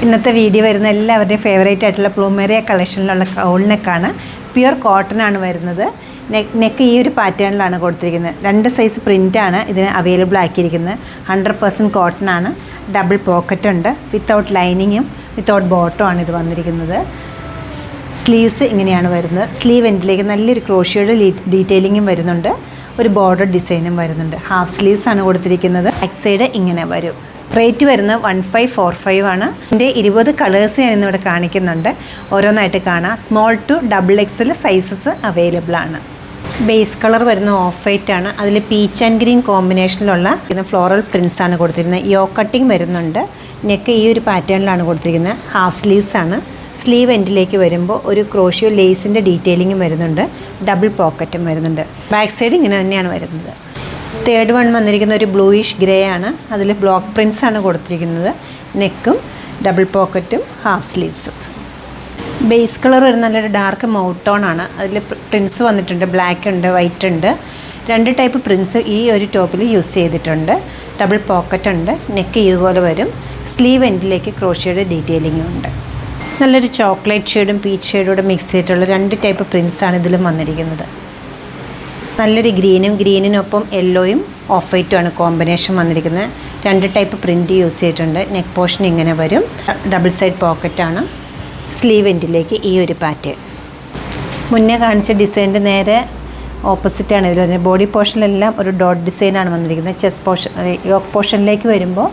ഇന്നത്തെ വീഡിയോ വരുന്ന എല്ലാവരുടെയും ഫേവറേറ്റ് ആയിട്ടുള്ള പ്ലൂമേറിയ കളക്ഷനിലുള്ള കൗൾ നെക്കാണ്. പ്യുർ കോട്ടൺ ആണ് വരുന്നത്. നെക്ക് ഈ ഒരു പാറ്റേണിലാണ് കൊടുത്തിരിക്കുന്നത്. 2 സൈസ് പ്രിൻ്റാണ് ഇതിന് അവൈലബിൾ ആക്കിയിരിക്കുന്നത്. 100% കോട്ടൺ ആണ്. ഡബിൾ പോക്കറ്റ് ഉണ്ട്. വിത്തൗട്ട് ലൈനിങ്ങും വിത്തൗട്ട് ബോട്ടം ആണ് ഇത് വന്നിരിക്കുന്നത്. സ്ലീവ്സ് ഇങ്ങനെയാണ് വരുന്നത്. സ്ലീവ് എൻഡിലേക്ക് നല്ലൊരു ക്രോഷിയോയുടെ ഡീറ്റെയിലിങ്ങും വരുന്നുണ്ട്. ഒരു ബോർഡർ ഡിസൈനും വരുന്നുണ്ട്. ഹാഫ് സ്ലീവ്സ് ആണ് കൊടുത്തിരിക്കുന്നത്. ബാക്ക് സൈഡ് ഇങ്ങനെ വരും. റേറ്റ് വരുന്നത് 1545 ആണ്. ഇതിൻ്റെ 20 കളേഴ്സ് ഞാൻ ഇന്നിവിടെ കാണിക്കുന്നുണ്ട്. ഓരോന്നായിട്ട് കാണാം. Small to XXL sizes available ആണ്. ബേസ് കളർ വരുന്നത് ഓഫ് വൈറ്റ് ആണ്. അതിൽ പീച്ച് ആൻഡ് ഗ്രീൻ കോമ്പിനേഷനിലുള്ള ഫ്ലോറൽ പ്രിൻസ് ആണ് കൊടുത്തിരിക്കുന്നത്. യോ കട്ടിങ് വരുന്നുണ്ട്. നെക്ക് ഈ ഒരു പാറ്റേണിലാണ് കൊടുത്തിരിക്കുന്നത്. ഹാഫ് സ്ലീവ്സ് ആണ്. സ്ലീവ് എൻഡിലേക്ക് വരുമ്പോൾ ഒരു ക്രോഷിയോ ലേസിൻ്റെ ഡീറ്റെയിലിങ്ങും വരുന്നുണ്ട്. ഡബിൾ പോക്കറ്റും വരുന്നുണ്ട്. ബാക്ക് സൈഡ് ഇങ്ങനെ തന്നെയാണ് വരുന്നത്. തേർഡ് വൺ വന്നിരിക്കുന്ന ഒരു ബ്ലൂയിഷ് ഗ്രേ ആണ്. അതിൽ ബ്ലോക്ക് പ്രിൻസ് ആണ് കൊടുത്തിരിക്കുന്നത്. നെക്കും ഡബിൾ പോക്കറ്റും ഹാഫ് സ്ലീവ്സും. ബേസ് കളർ ഒരു നല്ലൊരു ഡാർക്ക് മൗട്ടോൺ ആണ്. അതിൽ പ്രിൻസ് വന്നിട്ടുണ്ട്. ബ്ലാക്ക് ഉണ്ട്, വൈറ്റ് ഉണ്ട്. 2 ടൈപ്പ് പ്രിൻസ് ഈ ഒരു ടോപ്പിൽ യൂസ് ചെയ്തിട്ടുണ്ട്. ഡബിൾ പോക്കറ്റ് ഉണ്ട്. നെക്ക് ഇതുപോലെ വരും. സ്ലീവ് എൻഡിലേക്ക് ക്രോഷിയുടെ ഡീറ്റെയിലിങ്ങും ഉണ്ട്. നല്ലൊരു ചോക്ലേറ്റ് ഷെയ്ഡും പീച്ച് ഷെയ്ഡൂടെ മിക്സ് ചെയ്തിട്ടുള്ള 2 ടൈപ്പ് പ്രിൻസാണ് ഇതിലും വന്നിരിക്കുന്നത്. നല്ലൊരു ഗ്രീനിനൊപ്പം യെല്ലോയും ഓഫ് വൈറ്റും ആണ് കോമ്പിനേഷൻ വന്നിരിക്കുന്നത്. 2 ടൈപ്പ് പ്രിൻറ്റ് യൂസ് ചെയ്തിട്ടുണ്ട്. നെക്ക് പോർഷൻ ഇങ്ങനെ വരും. ഡബിൾ സൈഡ് പോക്കറ്റാണ്. സ്ലീവ് എൻഡിലേക്ക് ഈ ഒരു പാറ്റേൺ. മുന്നേ കാണിച്ച ഡിസൈനിൻ്റെ നേരെ ഓപ്പോസിറ്റാണ് ഇതിൽ വരുന്നത്. ബോഡി പോർഷനിലെല്ലാം ഒരു ഡോട്ട് ഡിസൈനാണ് വന്നിരിക്കുന്നത്. ചെസ്റ്റ് പോർഷൻ യോക്ക് പോർഷനിലേക്ക് വരുമ്പോൾ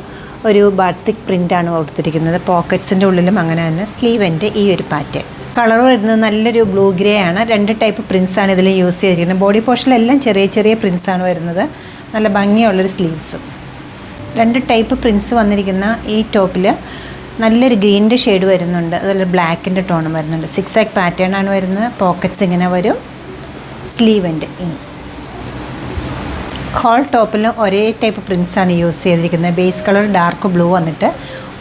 ഒരു ബാത്തിക് പ്രിൻ്റാണ് കൊടുത്തിരിക്കുന്നത്. പോക്കറ്റ്സിൻ്റെ ഉള്ളിലും അങ്ങനെ തന്നെ. സ്ലീവ് എൻഡ് ഈ ഒരു പാറ്റേൺ. കളർ വരുന്നത് നല്ലൊരു ബ്ലൂ ഗ്രേ ആണ്. 2 ടൈപ്പ് പ്രിൻസാണ് ഇതിൽ യൂസ് ചെയ്തിരിക്കുന്നത്. ബോഡി പോർഷനിലെല്ലാം ചെറിയ ചെറിയ പ്രിൻസാണ് വരുന്നത്. നല്ല ഭംഗിയുള്ളൊരു സ്ലീവ്സ്. 2 ടൈപ്പ് പ്രിൻസ് വന്നിരിക്കുന്ന ഈ ടോപ്പിൽ നല്ലൊരു ഗ്രീനിൻ്റെ ഷെയ്ഡ് വരുന്നുണ്ട്. അതുപോലെ ബ്ലാക്കിൻ്റെ ടോണും വരുന്നുണ്ട്. 6 പാറ്റേൺ ആണ് വരുന്നത്. പോക്കറ്റ്സ് ഇങ്ങനെ വരും. സ്ലീവ് എൻഡ് ഹോൾ ടോപ്പിലും ഒരേ ടൈപ്പ് പ്രിൻസാണ് യൂസ് ചെയ്തിരിക്കുന്നത്. ബേസ് കളർ ഡാർക്ക് ബ്ലൂ വന്നിട്ട്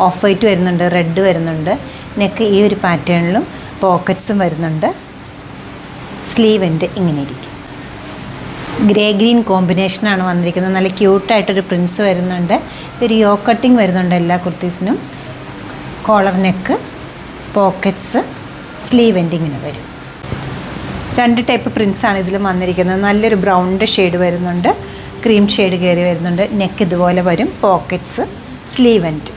ഓഫ് വൈറ്റ് വരുന്നുണ്ട്, റെഡ് വരുന്നുണ്ട്. നെക്ക് ഈ ഒരു പാറ്റേണിലും പോക്കറ്റ്സും വരുന്നുണ്ട്. സ്ലീവ് എൻഡ് ഇങ്ങനെ ഇരിക്കും. ഗ്രേ ഗ്രീൻ കോമ്പിനേഷനാണ് വന്നിരിക്കുന്നത്. നല്ല ക്യൂട്ടായിട്ടൊരു പ്രിൻസ് വരുന്നുണ്ട്. ഒരു യോ കട്ടിങ് വരുന്നുണ്ട് എല്ലാ കുർത്തീസിനും. Collar neck, pockets, sleeve end ഇങ്ങനെ വരും. 2 ടൈപ്പ് പ്രിൻസാണ് ഇതിലും വന്നിരിക്കുന്നത്. നല്ലൊരു ബ്രൗണിൻ്റെ ഷെയ്ഡ് വരുന്നുണ്ട്. ക്രീം ഷെയ്ഡ് കയറി വരുന്നുണ്ട്. നെക്ക് ഇതുപോലെ വരും. Pockets, sleeve end.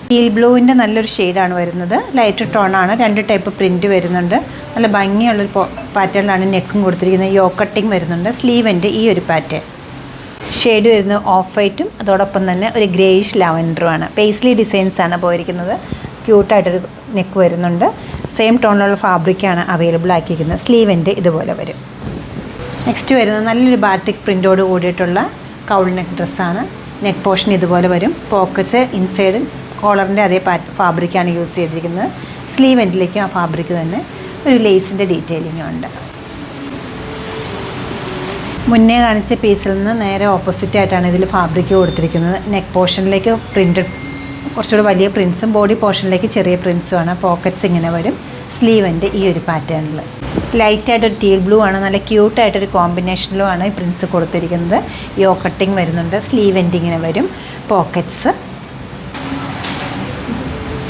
ടീൽ ബ്ലൂവിൻ്റെ നല്ലൊരു ഷെയ്ഡാണ് വരുന്നത്. ലൈറ്റ് ടോണാണ്. 2 ടൈപ്പ് പ്രിൻറ്റ് വരുന്നുണ്ട്. നല്ല ഭംഗിയുള്ളൊരു പാറ്റേണിലാണ് നെക്കും കൊടുത്തിരിക്കുന്നത്. യോ കട്ടിങ് വരുന്നുണ്ട്. സ്ലീവ് എൻഡ് ഈ ഒരു പാറ്റേൺ. ഷെയ്ഡ് വരുന്നത് ഓഫ് വൈറ്റും അതോടൊപ്പം തന്നെ ഒരു ഗ്രേയിഷ് ലാവൻഡറുമാണ്. പേസ്ലി ഡിസൈൻസാണ് പോയിരിക്കുന്നത്. ക്യൂട്ടായിട്ടൊരു നെക്ക് വരുന്നുണ്ട്. സെയിം ടോണിലുള്ള ഫാബ്രിക്കാണ് അവൈലബിൾ ആക്കിയിരിക്കുന്നത്. സ്ലീവ് എൻഡ് ഇതുപോലെ വരും. നെക്സ്റ്റ് വരുന്നത് നല്ലൊരു ബാറ്റിക് പ്രിൻ്റോട് കൂടിയിട്ടുള്ള കൗൾ നെക്ക് ഡ്രസ്സാണ്. നെക്ക് പോർഷൻ ഇതുപോലെ വരും. പോക്കറ്റ്സ് ഇൻസൈഡ് കോളറിൻ്റെ അതേ ഫാബ്രിക്കാണ് യൂസ് ചെയ്തിരിക്കുന്നത്. സ്ലീവ് എൻഡിലേക്കും ആ ഫാബ്രിക് തന്നെ ഒരു ലേസിൻ്റെ ഡീറ്റെയിലിങ്ങും ഉണ്ട്. മുന്നേ കാണിച്ച പീസിൽ നിന്ന് നേരെ ഓപ്പോസിറ്റായിട്ടാണ് ഇതിൽ ഫാബ്രിക് കൊടുത്തിരിക്കുന്നത്. നെക്ക് പോർഷനിലേക്ക് പ്രിൻറ്റഡ് കുറച്ചുകൂടി വലിയ പ്രിൻസും ബോഡി പോർഷനിലേക്ക് ചെറിയ പ്രിൻസുമാണ്. പോക്കറ്റ്സ് ഇങ്ങനെ വരും. സ്ലീവ് എൻഡ് ഈ ഒരു പാറ്റേണിൽ. ലൈറ്റായിട്ടൊരു ടീൽ ബ്ലൂ ആണ്. നല്ല ക്യൂട്ടായിട്ടൊരു കോമ്പിനേഷനിലുമാണ് ഈ പ്രിൻസ് കൊടുത്തിരിക്കുന്നത്. യോ കട്ടിങ് വരുന്നുണ്ട്. സ്ലീവ് എൻഡ് ഇങ്ങനെ വരും. പോക്കറ്റ്സ്.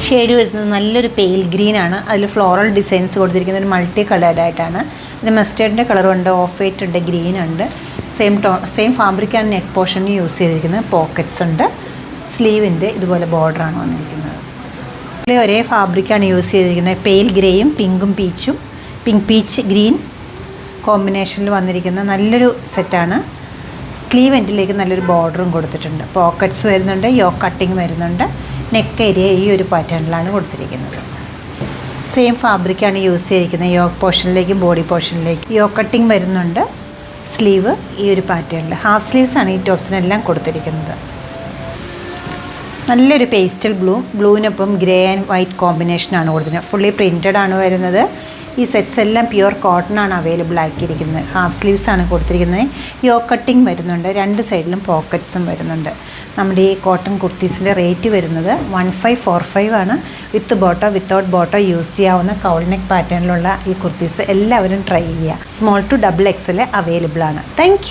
ഷെയ്ഡ് വരുന്നത് നല്ലൊരു പെയിൽ ഗ്രീൻ ആണ്. അതിൽ ഫ്ലോറൽ ഡിസൈൻസ് കൊടുത്തിരിക്കുന്നത് ഒരു മൾട്ടി കളേർഡായിട്ടാണ്. പിന്നെ മസ്റ്റേർഡിൻ്റെ കളറുണ്ട്, ഓഫ് വൈറ്റ് ഉണ്ട്, ഗ്രീൻ ഉണ്ട്. സെയിം ഫാബ്രിക്കാണ് നെക്ക് പോർഷനിൽ യൂസ് ചെയ്തിരിക്കുന്നത്. പോക്കറ്റ്സ് ഉണ്ട്. സ്ലീവിൻ്റെ ഇതുപോലെ ബോർഡറാണ് വന്നിരിക്കുന്നത്. ഒരേ ഫാബ്രിക്കാണ് യൂസ് ചെയ്തിരിക്കുന്നത്. പെയിൽ ഗ്രേയും പിങ്കും പീച്ചും പിങ്ക് പീച്ച് ഗ്രീൻ കോമ്പിനേഷനിൽ വന്നിരിക്കുന്ന നല്ലൊരു സെറ്റാണ്. സ്ലീവ് എൻഡിലേക്ക് നല്ലൊരു ബോർഡറും കൊടുത്തിട്ടുണ്ട്. പോക്കറ്റ്സ് വരുന്നുണ്ട്. യോ കട്ടിങ് വരുന്നുണ്ട്. നെക്ക് ഏരിയ ഈ ഒരു പാറ്റേണിലാണ് കൊടുത്തിരിക്കുന്നത്. സെയിം ഫാബ്രിക്കാണ് യൂസ് ചെയ്തിരിക്കുന്നത്. യോ പോർഷനിലേക്കും ബോഡി പോർഷനിലേക്കും യോ കട്ടിങ് വരുന്നുണ്ട്. സ്ലീവ് ഈ ഒരു പാറ്റേണിൽ. ഹാഫ് സ്ലീവ്സാണ് ഈ ടോപ്സിനെല്ലാം കൊടുത്തിരിക്കുന്നത്. നല്ലൊരു പേസ്റ്റൽ ബ്ലൂവിനൊപ്പം ഗ്രേ ആൻഡ് വൈറ്റ് കോമ്പിനേഷനാണ് കൊടുത്തിരിക്കുന്നത്. ഫുള്ളി പ്രിൻറ്റഡ് ആണ് വരുന്നത്. ഈ സെറ്റ്സ് എല്ലാം പ്യുർ കോട്ടൺ ആണ് അവൈലബിൾ ആക്കിയിരിക്കുന്നത്. ഹാഫ് സ്ലീവ്സ് ആണ് കൊടുത്തിരിക്കുന്നത്. യോ കട്ടിങ് വരുന്നുണ്ട്. 2 സൈഡിലും പോക്കറ്റ്സും വരുന്നുണ്ട്. നമ്മുടെ ഈ കോട്ടൺ കുർത്തീസിൻ്റെ റേറ്റ് വരുന്നത് 1545 ആണ്. വിത്ത് ബോട്ടോ വിത്തൗട്ട് ബോട്ടോ യൂസ് ചെയ്യാവുന്ന കൗൾ നെക്ക് പാറ്റേണിലുള്ള ഈ കുർത്തീസ് എല്ലാവരും ട്രൈ ചെയ്യുക. സ്മോൾ ടു XXL അവൈലബിൾ ആണ്. താങ്ക്